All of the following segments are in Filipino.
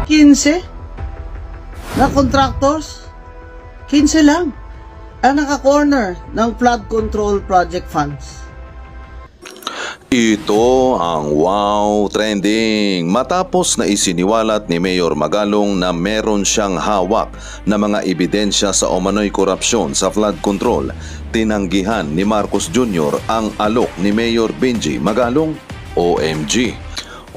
15 na contractors, 15 lang ang naka-corner ng flood control project funds. Ito ang wow trending matapos na isiniwalat ni Mayor Magalong na meron siyang hawak na mga ebidensya sa umano'y korupsyon sa flood control. Tinanggihan ni Marcos Jr. ang alok ni Mayor Benji Magalong. OMG!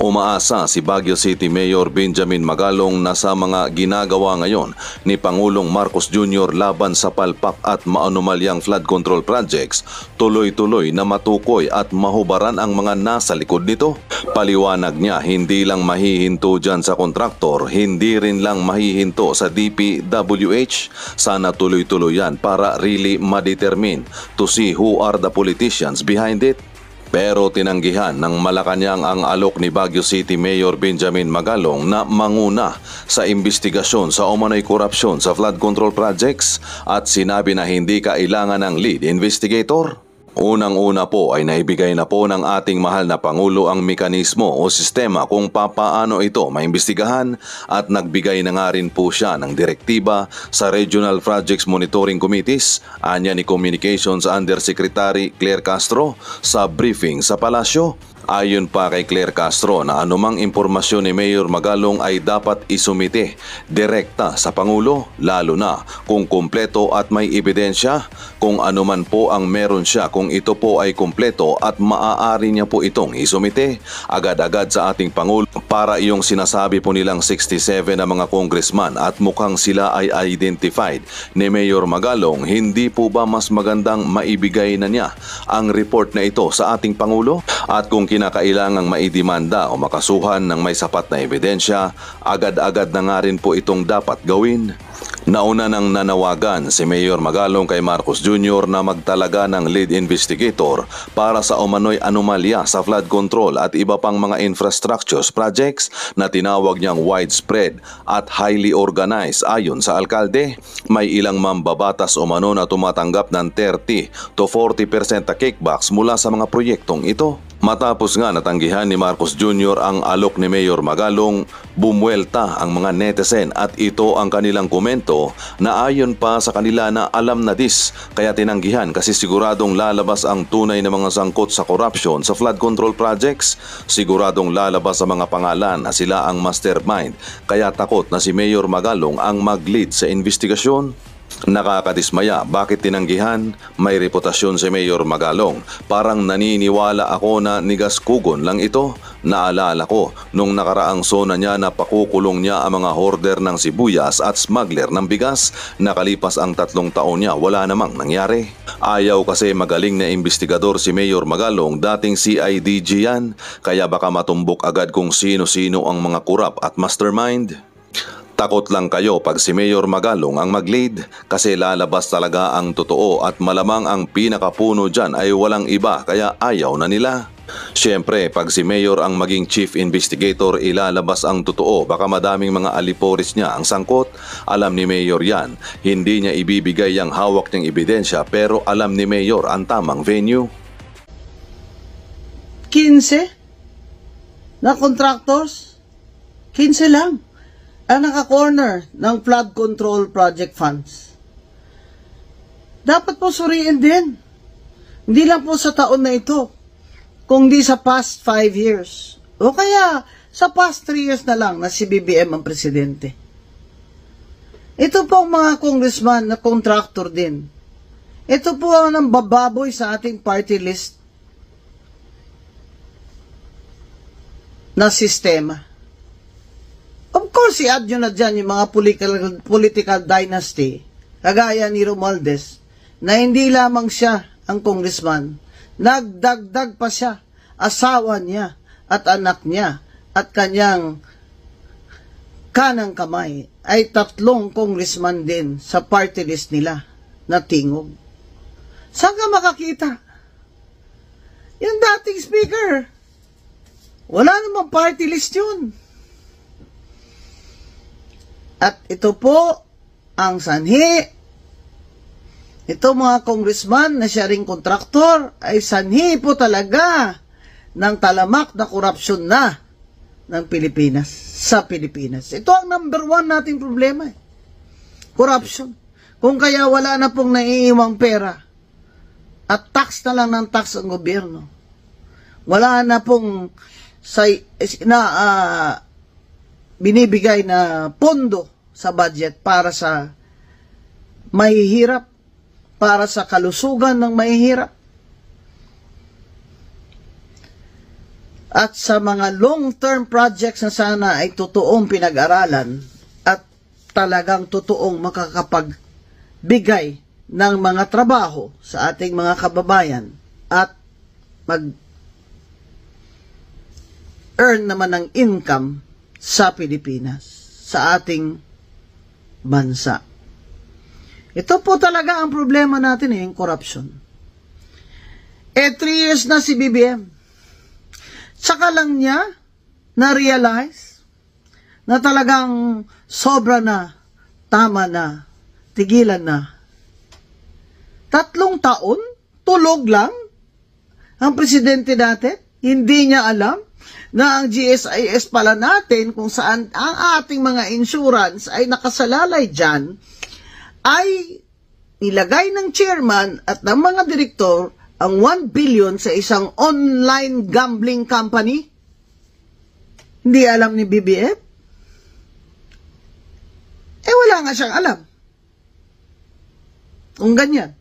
Umaasa si Baguio City Mayor Benjamin Magalong na sa mga ginagawa ngayon ni Pangulong Marcos Jr. laban sa palpak at maanumalyang flood control projects, tuloy-tuloy na matukoy at mahubaran ang mga nasa likod nito. Paliwanag niya, hindi lang mahihinto dyan sa kontraktor, hindi rin lang mahihinto sa DPWH. Sana tuloy-tuloy yan para really ma-determine to see who are the politicians behind it. Pero tinanggihan ng Malacanang ang alok ni Baguio City Mayor Benjamin Magalong na manguna sa investigasyon sa umano'y korupsyon sa flood control projects at sinabi na hindi kailangan ng lead investigator. Unang-una po ay naibigay na po ng ating mahal na Pangulo ang mekanismo o sistema kung papaano ito maimbestigahan at nagbigay na nga rin po siya ng direktiba sa Regional Projects Monitoring Committees, anya ni Communications Undersecretary Claire Castro sa briefing sa palasyo. Ayon pa kay Claire Castro na anumang impormasyon ni Mayor Magalong ay dapat isumite direkta sa Pangulo, lalo na kung kumpleto at may ebidensya. Kung anuman po ang meron siya, kung ito po ay kumpleto at maaari niya po itong isumite agad-agad sa ating Pangulo para iyong sinasabi po nilang 67 na mga congressman at mukhang sila ay identified ni Mayor Magalong. Hindi po ba mas magandang maibigay na niya ang report na ito sa ating Pangulo? At kung kinakailangang maidemanda o makasuhan ng may sapat na ebidensya, agad-agad na nga rin po itong dapat gawin. Nauna nang nanawagan si Mayor Magalong kay Marcos Jr. na magtalaga ng lead investigator para sa umano'y anomalya sa flood control at iba pang mga infrastructures projects na tinawag niyang widespread at highly organized. Ayon sa alkalde, may ilang mambabatas umano na tumatanggap ng 30 to 40% na kickbacks mula sa mga proyektong ito. Matapos nga natanggihan ni Marcos Jr. ang alok ni Mayor Magalong, bumuelta ang mga netizen at ito ang kanilang komento na ayon pa sa kanila na alam na this, kaya tinanggihan kasi siguradong lalabas ang tunay na mga sangkot sa corruption sa flood control projects. Siguradong lalabas sa mga pangalan na sila ang mastermind, kaya takot na si Mayor Magalong ang mag-lead sa investigasyon. Nakakadismaya, bakit tinanggihan? May reputasyon si Mayor Magalong. Parang naniniwala ako na nigaskugon lang ito. Naalala ko nung nakaraang sona niya na pakukulong niya ang mga hoarder ng sibuyas at smuggler ng bigas. Nakalipas ang 3 taon niya, wala namang nangyari. Ayaw kasi magaling na investigador si Mayor Magalong, dating CIDG yan. Kaya baka matumbok agad kung sino-sino ang mga kurap at mastermind. Takot lang kayo pag si Mayor Magalong ang mag-lead kasi lalabas talaga ang totoo at malamang ang pinakapuno dyan ay walang iba kaya ayaw na nila. Siyempre, pag si Mayor ang maging chief investigator, ilalabas ang totoo. Baka madaming mga aliporis niya ang sangkot. Alam ni Mayor yan. Hindi niya ibibigay ang hawak niyang ebidensya pero alam ni Mayor ang tamang venue. 15 na contractors, 15 lang ang naka-corner ng flood control project funds. Dapat po suriin din. Hindi lang po sa taon na ito, kundi sa past 5 years. O kaya sa past 3 years na lang na si BBM ang presidente. Ito po ang mga congressman na contractor din. Ito po ang nambababoy sa ating party list na sistema. Of course, i-add nyo na dyan yung mga political dynasty, kagaya ni Romualdez, na hindi lamang siya ang congressman, nagdagdag pa siya, asawa niya at anak niya at kanyang kanang kamay ay 3 congressman din sa party list nila na tingog. Saan ka makakita? Yung dating speaker, wala namang party list yun. At ito po ang sanhi. Ito mga congressman na siya ring kontraktor ay sanhi po talaga ng talamak na korupsyon na ng Pilipinas. sa Pilipinas. Ito ang number 1 nating problema. Corruption. Kung kaya wala na pong naiiwang pera at tax na lang ng tax ang gobyerno. Wala na pong binibigay na pondo sa budget para sa mahihirap, para sa kalusugan ng mahihirap, at sa mga long-term projects na sana ay totoong pinag-aralan at talagang totoong makakapagbigay ng mga trabaho sa ating mga kababayan at mag-earn naman ng income sa Pilipinas, sa ating bansa. Ito po talaga ang problema natin, yung corruption. 3 years na si BBM. Saka lang niya na-realize na talagang sobra na, tama na, tigilan na. 3 taon, tulog lang ang presidente natin. Hindi niya alam na ang GSIS pala natin, kung saan ang ating mga insurance ay nakasalalay dyan, ay nilagay ng chairman at ng mga direktor ang 1 billion sa isang online gambling company. Hindi alam ni BBM? Wala nga siyang alam. Kung ganyan.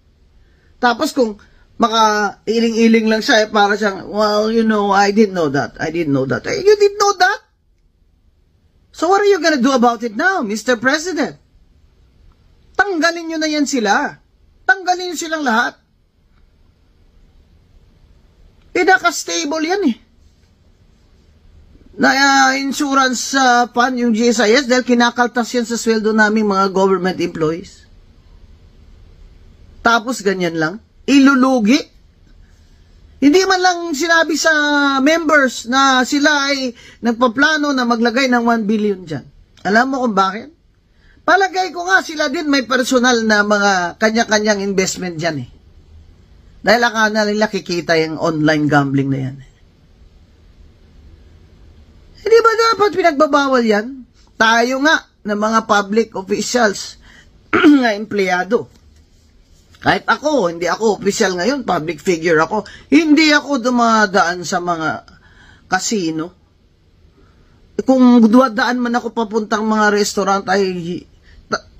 Tapos kung maka-iling-iling lang siya, para siyang, well, you know, I didn't know that. I didn't know that. You didn't know that? So what are you gonna do about it now, Mr. President? Tanggalin nyo na yan sila. Tanggalin nyo silang lahat. Pinaka-stable yan na insurance fund yung GSIS dahil kinakaltas yan sa sweldo naming mga government employees. Tapos ganyan lang. Ilulugi. Hindi man lang sinabi sa members na sila ay nagpaplano na maglagay ng 1 billion dyan. Alam mo kung bakit? Palagay ko nga sila din may personal na mga kanya-kanyang investment dyan Dahil akala nila kikita yung online gambling na yan. Hindi ba dapat pinagbabawal yan? Tayo nga ng mga public officials na empleyado. Kahit ako, hindi ako official ngayon, public figure ako. Hindi ako dumadaan sa mga casino. Kung dumadaan man ako papuntang mga restaurant, ay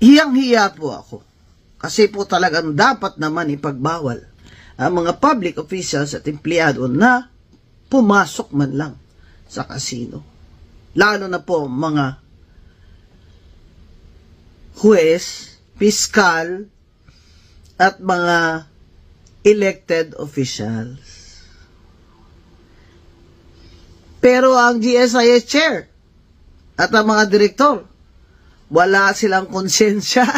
hiyang-hiya po ako. Kasi po talagang dapat naman ipagbawal ang mga public officials at empleyado na pumasok man lang sa casino. Lalo na po mga huwes, piskal, at mga elected officials. Pero ang GSIS chair at ang mga direktor, wala silang konsensya.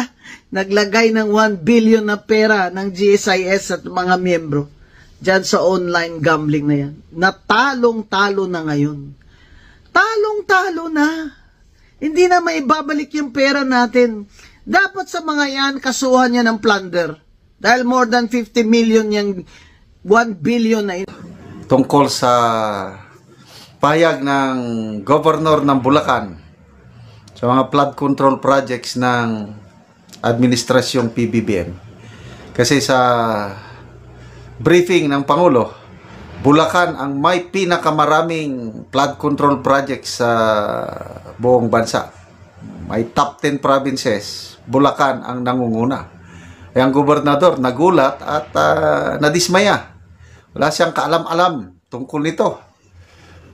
Naglagay ng 1 billion na pera ng GSIS at mga miyembro dyan sa online gambling na yan. Natalong-talo na ngayon. Talong-talo na. Hindi na maibabalik yung pera natin. Dapat sa mga yan, kasuhan niya ng plunder. Dahil more than 50 million yung 1 billion na ito. Tungkol sa pahayag ng Governor ng Bulacan sa mga flood control projects ng Administrasyong PBBM. Kasi sa briefing ng Pangulo, Bulacan ang may pinakamaraming flood control projects sa buong bansa. May top 10 provinces, Bulacan ang nangunguna. Ang gobernador nagulat at nadismaya. Wala siyang kaalam-alam tungkol nito.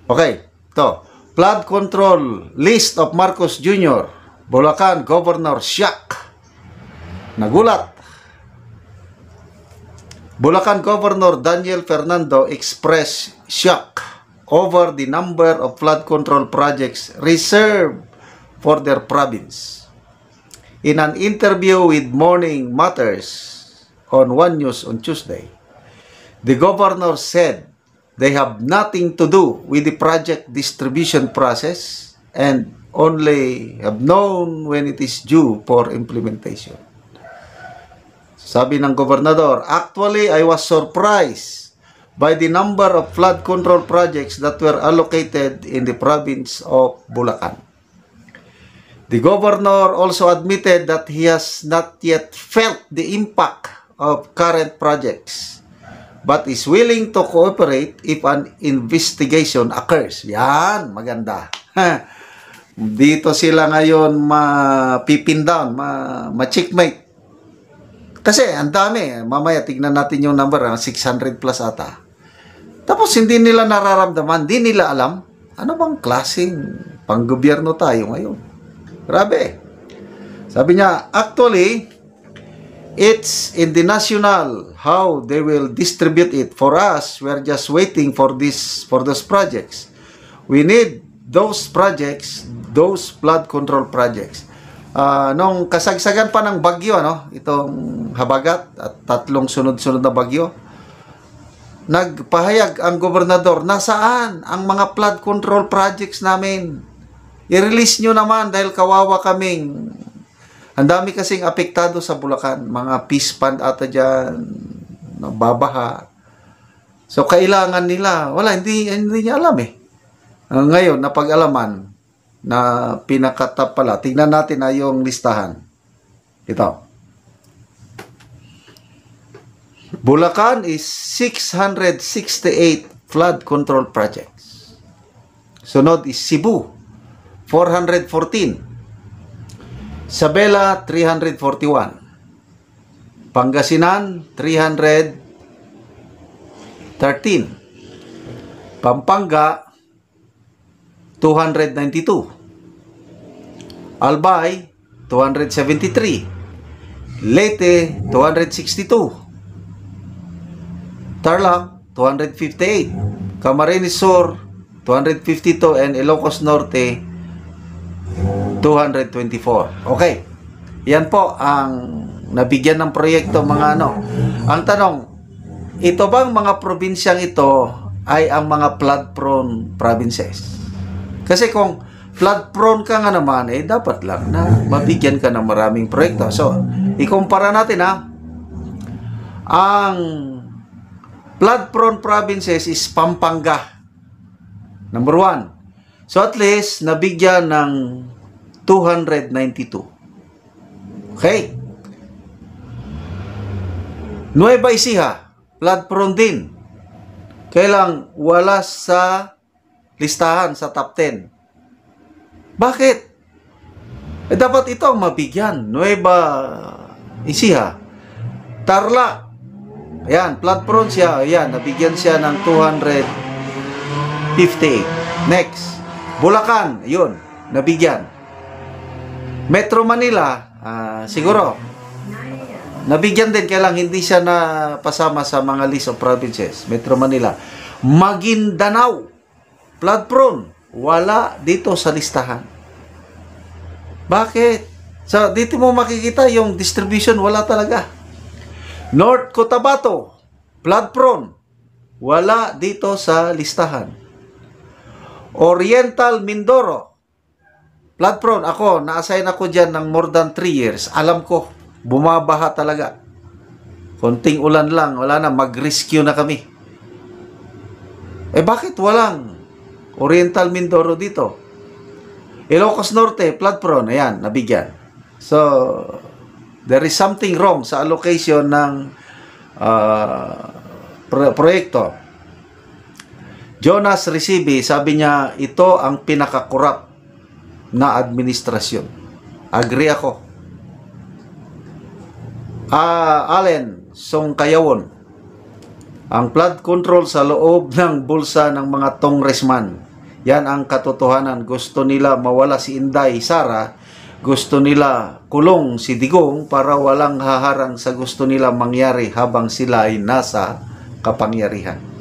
Okay, ito. Flood control list of Marcos Jr. Bulacan Governor shock. Nagulat. Bulacan Governor Daniel Fernando expressed shock over the number of flood control projects reserved for their province. In an interview with Morning Matters on One News on Tuesday, the governor said they have nothing to do with the project distribution process and only have known when it is due for implementation. Sabi ng gobernador, actually, I was surprised by the number of flood control projects that were allocated in the province of Bulacan. The governor also admitted that he has not yet felt the impact of current projects, but is willing to cooperate if an investigation occurs. Yan, maganda. Dito sila ngayon mapipin down, ma-checkmate. Kasi ang dami. Mamaya tignan natin yung number, 600 plus ata. Tapos hindi nila nararamdaman, hindi nila alam, ano bang klaseng panggobyerno tayo ngayon. Grabe. Sabi niya, actually, it's in the national how they will distribute it. For us, we're just waiting for those projects. We need those projects, those flood control projects. Nung kasagsagan pa ng bagyo, itong Habagat at 3 sunod-sunod na bagyo, nagpahayag ang gobernador, nasaan ang mga flood control projects namin? I-release nyo naman dahil kawawa kaming. Ang dami kasing apektado sa Bulacan. Mga peace fund ata dyan, nababaha. So, kailangan nila. Wala, hindi niya alam eh. Ngayon, napag-alaman na pinakatap pala. Tingnan natin na yung listahan. Ito. Bulacan is 668 flood control projects. Sunod is Cebu, 414. Isabela, 341. Pangasinan, 313. Pampanga, 292. Albay, 273. Leyte, 262. Tarlac, 258. Camarines Sur, 252. And Ilocos Norte, 224. Okay. Yan po ang nabigyan ng proyekto mga ano. Ang tanong, ito bang mga probinsyang ito ay ang mga flood-prone provinces? Kasi kung flood-prone ka nga naman, dapat lang na mabigyan ka ng maraming proyekto. So, ikumpara natin ang flood-prone provinces is Pampanga. Number 1. So, at least, nabigyan ng 292. Okay. Nueva Ecija, flood-prone din. Kailang wala sa listahan sa top 10. Bakit? Dapat ito ang mabigyan. Nueva Ecija. Tarlac. Ayan, flood-prone siya. Ayan, nabigyan siya ng 258. Next. Bulacan. Yun, nabigyan. Metro Manila, siguro, nabigyan din, kaya lang hindi siya napasama sa mga list of provinces. Metro Manila. Maguindanao, flood prone, wala dito sa listahan. Bakit? So, dito mo makikita yung distribution, wala talaga. North Cotabato, flood prone, wala dito sa listahan. Oriental Mindoro, flood prone. Ako, na-assign ako dyan ng more than 3 years. Alam ko, bumabaha talaga. Konting ulan lang, wala na, mag-rescue na kami. Bakit walang Oriental Mindoro dito? Ilocos Norte, flood prone. Ayan, nabigyan. So, there is something wrong sa allocation ng proyekto. Jonas Recibe, sabi niya, ito ang pinakakurap na administrasyon. Agree ako. Allen Songkayawon, ang flood control sa loob ng bulsa ng mga congressman. Yan ang katotohanan. Gusto nila mawala si Inday Sara. Gusto nila kulong si Digong para walang haharang sa gusto nila mangyari habang sila ay nasa kapangyarihan.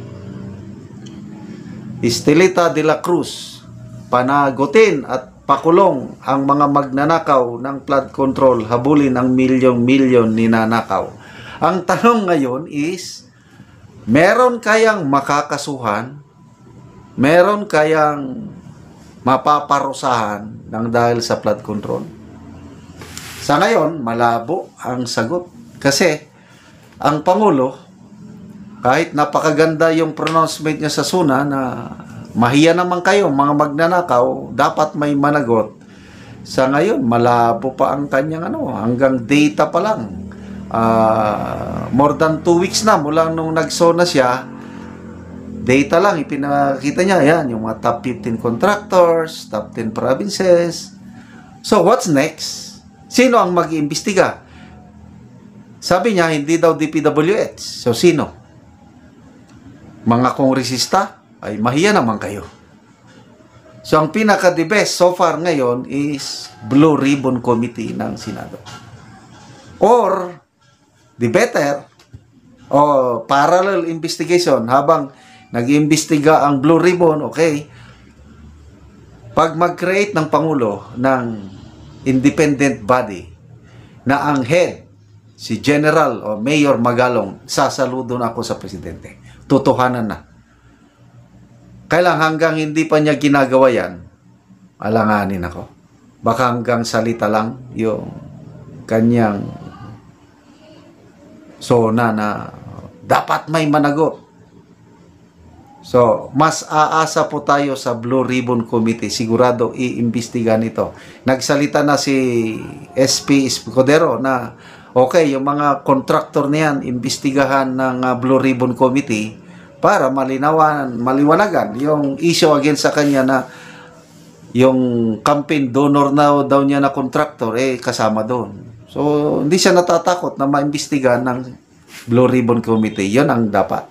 Estelita de la Cruz, panagutin at pakulong ang mga magnanakaw ng flood control, habulin ang milyong-milyon ninanakaw. Ang tanong ngayon is, meron kayang makakasuhan? Meron kayang mapaparusahan ng dahil sa flood control? Sa ngayon, malabo ang sagot. Kasi, ang Pangulo, kahit napakaganda yung pronouncement niya sa SUNA na mahiya naman kayo, mga magnanakaw, dapat may managot. Sa ngayon, malabo pa ang kanyang hanggang data pa lang. More than 2 weeks na mula nung nagsona siya, data lang ipinakita niya. Yan, yung mga top 15 contractors, top 10 provinces. So, what's next? Sino ang mag-iimbestiga? Sabi niya, hindi daw DPWH. So, sino? Mga kongresista? Ay, mahiya naman kayo. So, ang pinaka-the best so far ngayon is Blue Ribbon Committee ng Senado. Or, the better, parallel investigation, habang nag-iimbestiga ang Blue Ribbon, okay, pag mag-create ng Pangulo ng independent body na ang head, si General o Mayor Magalong, sasaludo na ako sa Presidente. Totohanan na. Kailang hanggang hindi pa niya ginagawa yan, alanganin ako. Baka hanggang salita lang yung kanyang sona na dapat may managot. So, mas aasa po tayo sa Blue Ribbon Committee. Sigurado iimbestiga nito. Nagsalita na si SP Escudero na okay, yung mga contractor niyan, imbestigahan ng Blue Ribbon Committee para maliwanagan yung issue against sa kanya na yung campaign donor na daw niya na contractor, kasama doon. So, hindi siya natatakot na maimbestigahan ng Blue Ribbon Committee. Yun ang dapat.